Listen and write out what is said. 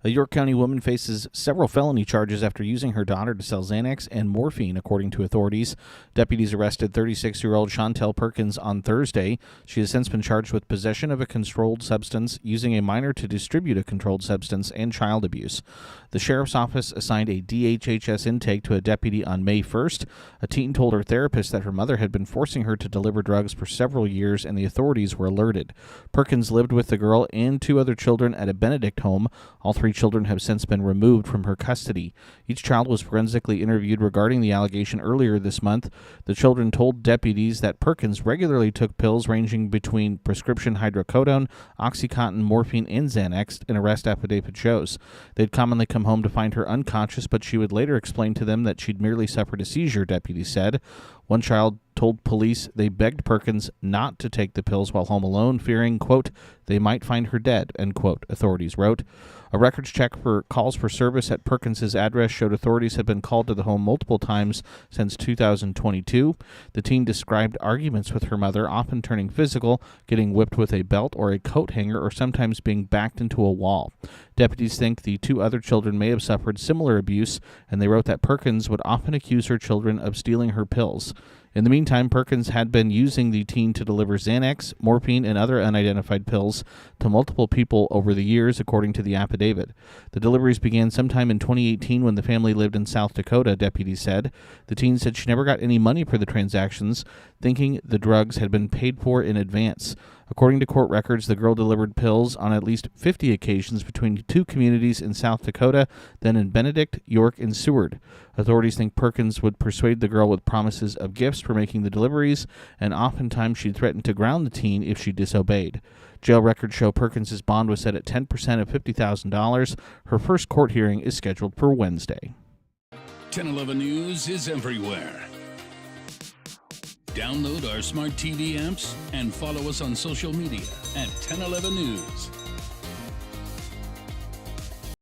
A York County woman faces several felony charges after using her daughter to sell Xanax and morphine, according to authorities. Deputies arrested 36-year-old Chantel Perkins on Thursday. She has since been charged with possession of a controlled substance, using a minor to distribute a controlled substance, and child abuse. The sheriff's office assigned a DHHS intake to a deputy on May 1st. A teen told her therapist that her mother had been forcing her to deliver drugs for several years, and the authorities were alerted. Perkins lived with the girl and two other children at a Benedict home. All three children have since been removed from her custody. Each child was forensically interviewed regarding the allegation earlier this month. The children told deputies that Perkins regularly took pills ranging between prescription hydrocodone, Oxycontin, morphine, and Xanax, an arrest affidavit shows. They'd commonly come home to find her unconscious, but she would later explain to them that she'd merely suffered a seizure, deputies said. One child told police they begged Perkins not to take the pills while home alone, fearing, quote, they might find her dead, end quote, authorities wrote. A records check for calls for service at Perkins' address showed authorities had been called to the home multiple times since 2022. The teen described arguments with her mother, often turning physical, getting whipped with a belt or a coat hanger, or sometimes being backed into a wall. Deputies think the two other children may have suffered similar abuse, and they wrote that Perkins would often accuse her children of stealing her pills. In the meantime, Perkins had been using the teen to deliver Xanax, morphine, and other unidentified pills to multiple people over the years, according to the affidavit. The deliveries began sometime in 2018 when the family lived in South Dakota, deputies said. The teen said she never got any money for the transactions, thinking the drugs had been paid for in advance. According to court records, the girl delivered pills on at least 50 occasions between two communities in South Dakota, then in Benedict, York, and Seward. Authorities think Perkins would persuade the girl with promises of gifts for making the deliveries, and oftentimes she threatened to ground the teen if she disobeyed. Jail records show Perkins' bond was set at 10% of $50,000. Her first court hearing is scheduled for Wednesday. 1011 News is everywhere. Download our smart TV apps and follow us on social media at 1011 News.